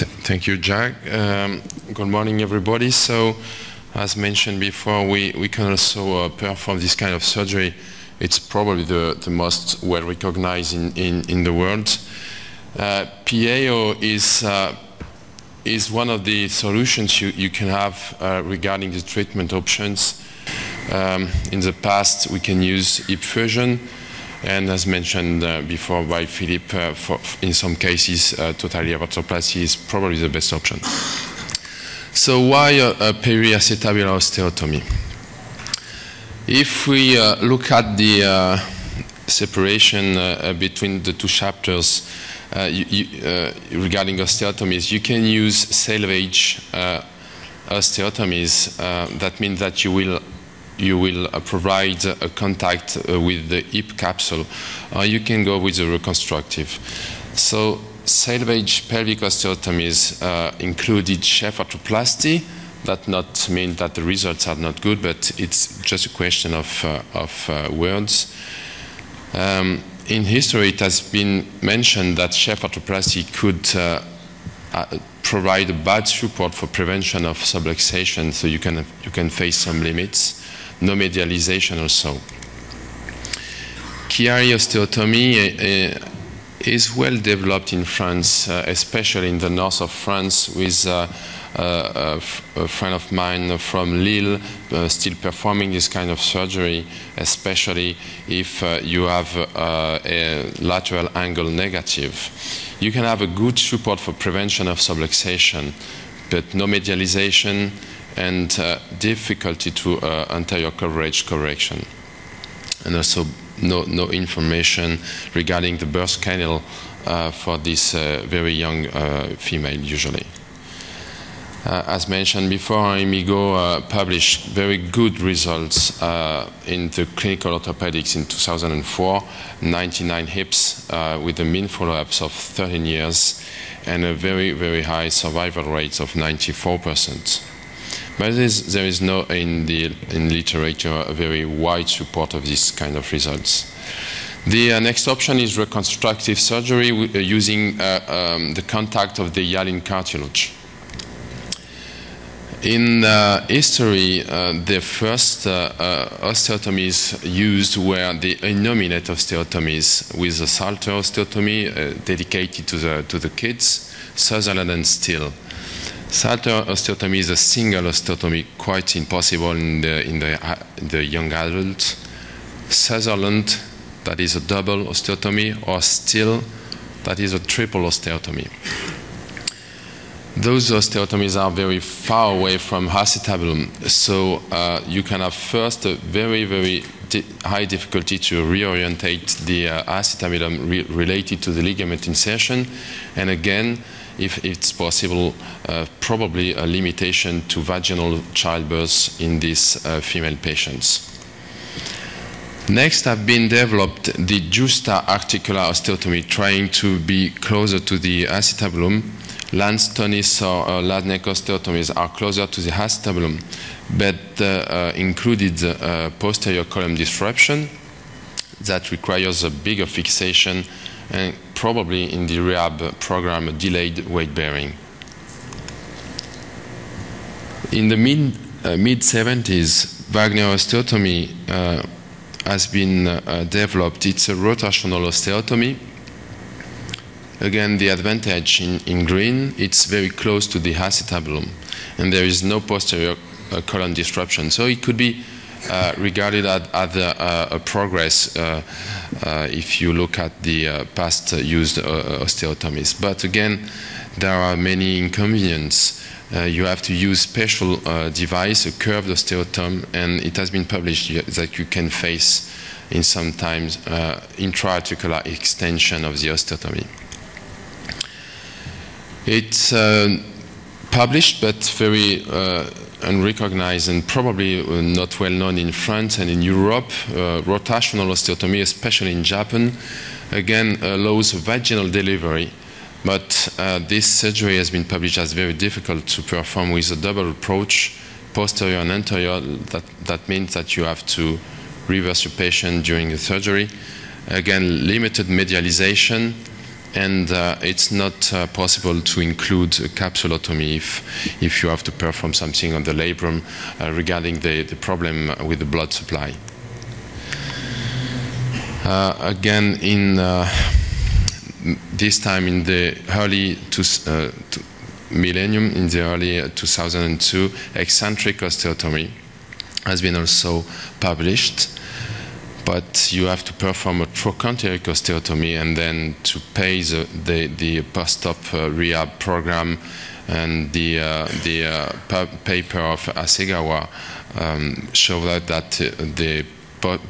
Thank you, Jack. Good morning, everybody. So, as mentioned before, we can also perform this kind of surgery. It's probably the most well recognized in the world. PAO is one of the solutions you can have regarding the treatment options. In the past, we can use hip fusion, and as mentioned before by Philippe, in some cases, total arthroplasty is probably the best option. So why a periacetabular osteotomy? If we look at the separation between the two chapters regarding osteotomies, you can use salvage osteotomies. That means that you will provide a contact with the hip capsule, or you can go with the reconstructive. So salvage pelvic osteotomies included chef arthroplasty. That not mean that the results are not good, but it's just a question of words. In history, it has been mentioned that chef arthroplasty could provide a bad support for prevention of subluxation, so you can face some limits. No medialization also. Chiari osteotomy is well developed in France, especially in the north of France, with a friend of mine from Lille still performing this kind of surgery, especially if you have a lateral angle negative. You can have a good support for prevention of subluxation, but no medialization and difficulty to anterior coverage correction. And also no information regarding the birth canal for this very young female usually. As mentioned before, Imigo published very good results in the clinical orthopedics in 2004, 99 hips with a mean follow-ups of 13 years and a very, very high survival rate of 94%. But there is no, in literature, a very wide support of this kind of results. The next option is reconstructive surgery using the contact of the hyaline cartilage. In history, the first osteotomies used were the innominate osteotomies with the Salter osteotomy dedicated to the kids, Sutherland and Steele. Salter osteotomy is a single osteotomy, quite impossible in the young adult. Sutherland, that is a double osteotomy, or Steele, that is a triple osteotomy. Those osteotomies are very far away from acetabulum, so you can have first a very, very high difficulty to reorientate the acetabulum related to the ligament insertion, and again, if it's possible, probably a limitation to vaginal childbirth in these female patients. Next have been developed the juxta-articular osteotomy, trying to be closer to the acetabulum. Lance, Tonis, or Ladneck osteotomies are closer to the acetabulum, but included posterior column disruption that requires a bigger fixation and probably in the rehab program a delayed weight bearing. In the mid-70s, Wagner Osteotomy has been developed. It's a rotational osteotomy. Again, the advantage in green, it's very close to the acetabulum, and there is no posterior column disruption. So it could be regarded as a progress if you look at the past used osteotomies. But again, there are many inconveniences. You have to use special device, a curved osteotomy, and it has been published that you can face in sometimes intra-articular extension of the osteotomy. It's published but very unrecognized and probably not well known in France and in Europe. Rotational osteotomy, especially in Japan, again allows vaginal delivery, but this surgery has been published as very difficult to perform with a double approach, posterior and anterior. That means that you have to reverse your patient during the surgery. Again, limited medialization and it's not possible to include a capsulotomy if you have to perform something on the labrum regarding the problem with the blood supply. Again, in this time in the early millennium, in the early 2002, eccentric osteotomy has been also published. But you have to perform a trochanteric osteotomy and then to pay the post-op rehab program, and the paper of Asegawa showed that the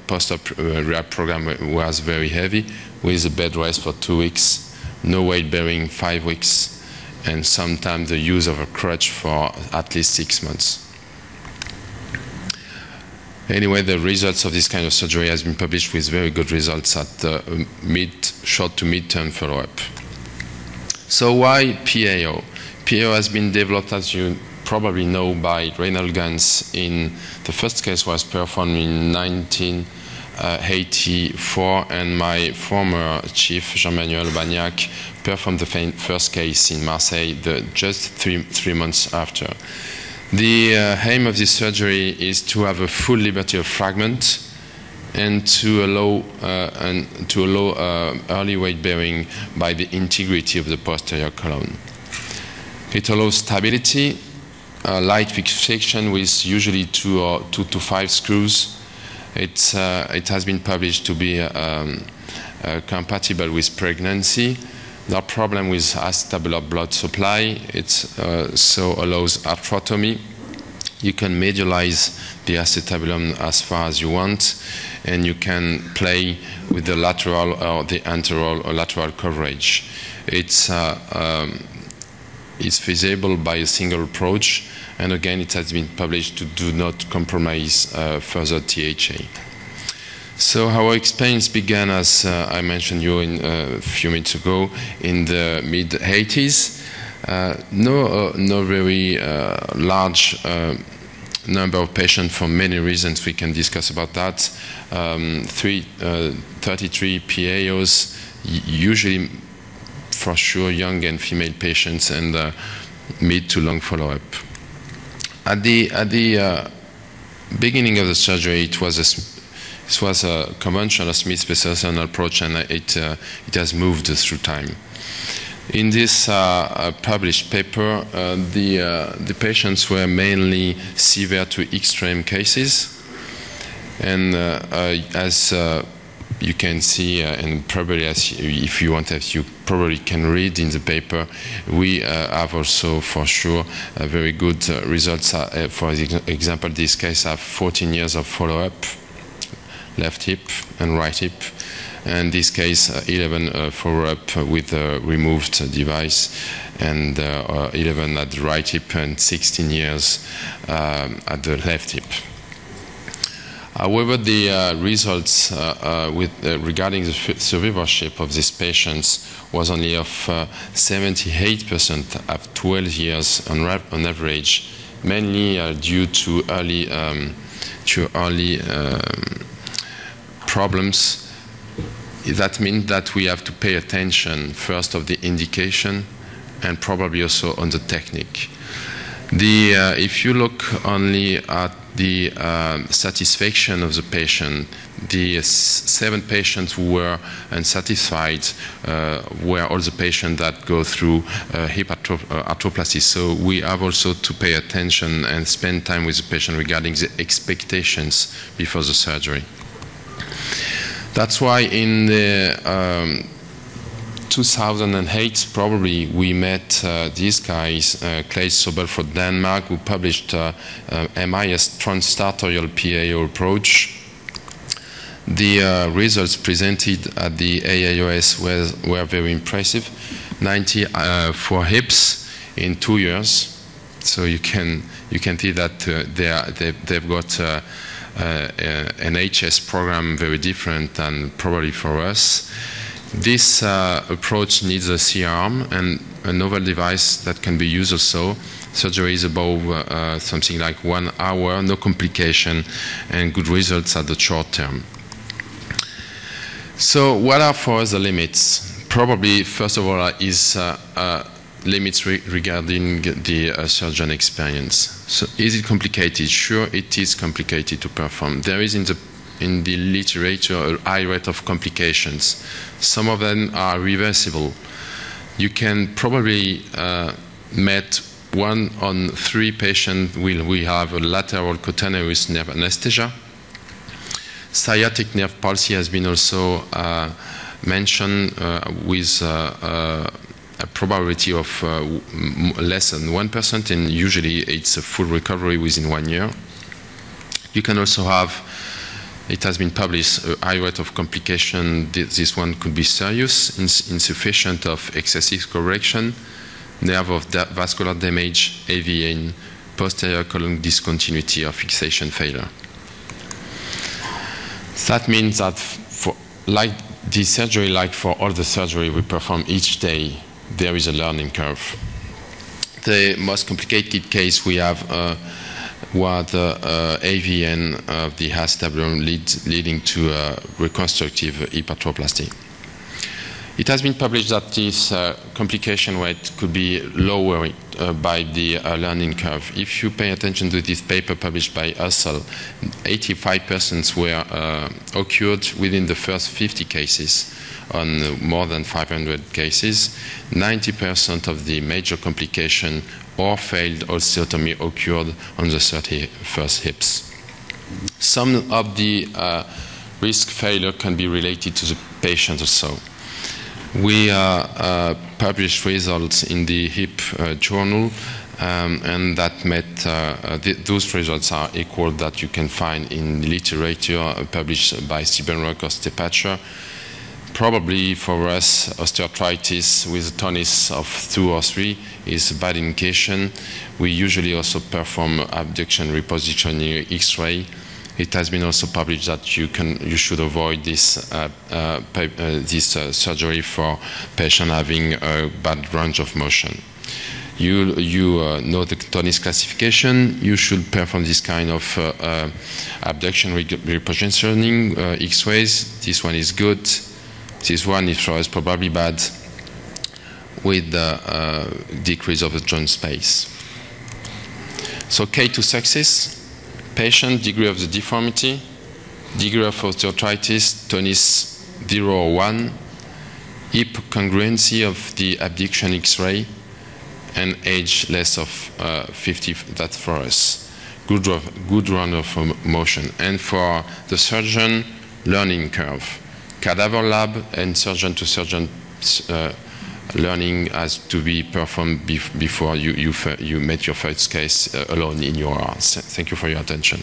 post-op rehab program was very heavy, with a bed rest for 2 weeks, no weight bearing 5 weeks, and sometimes the use of a crutch for at least 6 months. Anyway, the results of this kind of surgery has been published with very good results at the short to mid-term follow-up. So why PAO? PAO has been developed, as you probably know, by Reinhold Ganz. The first case was performed in 1984, and my former chief, Jean-Manuel Bagnac, performed the first case in Marseille just three months after. The aim of this surgery is to have a full liberty of fragment and to allow early weight bearing by the integrity of the posterior column. It allows stability, light fixation with usually 2 to 5 screws. It has been published to be compatible with pregnancy. No problem with acetabular blood supply. It so allows arthrotomy. You can medialize the acetabulum as far as you want, and you can play with the lateral or the anterior or lateral coverage. It's feasible by a single approach, and again, it has been published to do not compromise further THA. So our experience began, as I mentioned you a few minutes ago, in the mid-80s. No very large number of patients for many reasons. We can discuss about that. 33 PAOs, usually for sure young and female patients, and mid to long follow-up. At the beginning of the surgery, it was a conventional Smith-Peterson approach, and it has moved through time. In this published paper, the patients were mainly severe to extreme cases, and as you can see, and probably if you want, as you probably can read in the paper, we have also for sure very good results. For example, this case have 14 years of follow-up, left hip and right hip. And this case, 11 follow-up with a removed device, and 11 at the right hip, and 16 years at the left hip. However, the results regarding the survivorship of these patients was only of 78% at 12 years on average, mainly due to early problems. That means that we have to pay attention first of the indication and probably also on the technique. If you look only at the satisfaction of the patient, the 7 patients who were unsatisfied were all the patients that go through hip arthroplasty. So we have also to pay attention and spend time with the patient regarding the expectations before the surgery. That's why in the 2008, probably, we met these guys, Claes Sobel from Denmark, who published MIS transsartorial PAO approach. The results presented at the AAOS were very impressive. 90 for hips in 2 years. So you can see that they've got an HS program very different than probably for us. This approach needs a C-arm and a novel device that can be used also. Surgery is above something like 1 hour, no complication, and good results at the short term. So what are for us the limits? probably, first of all, is limits regarding the surgeon experience. So is it complicated? Sure, it is complicated to perform. There is in the literature a high rate of complications. Some of them are reversible. You can probably met 1 on 3 patients will have a lateral cutaneous nerve anesthesia. Sciatic nerve palsy has been also mentioned with a probability of less than 1%, and usually it's a full recovery within 1 year. You can also have, it has been published, a high rate of complication. This one could be serious, insufficient of excessive correction, nerve of vascular damage, AVN, posterior column discontinuity or fixation failure. That means that for like the surgery, like for all the surgery we perform each day, there is a learning curve. The most complicated case we have was the AVN of the acetabulum leading to reconstructive hypertroplasty. It has been published that this complication rate could be lowered by the learning curve. If you pay attention to this paper published by Hussel, 85% were occurred within the first 50 cases on more than 500 cases. 90% of the major complication or failed osteotomy occurred on the 31st hips. Some of the risk failure can be related to the patient also. We published results in the hip journal, and that met those results are equal that you can find in literature published by Wagner Osteotomy. Probably for us, osteoarthritis with a tonus of 2 or 3 is a bad indication. We usually also perform abduction repositioning X-ray. It has been also published that you should avoid this surgery for patients having a bad range of motion. You know the tonus classification. You should perform this kind of abduction repositioning X-rays. This one is good. This one is for us probably bad with the decrease of the joint space. So key to success: patient, degree of the deformity, degree of osteoarthritis, tonus 0 or 1, hip congruency of the abduction X-ray, and age less of 50. That's for us. Good run of motion. And for the surgeon, learning curve. Cadaver lab and surgeon to surgeon learning has to be performed before you make your first case alone in your house. Thank you for your attention.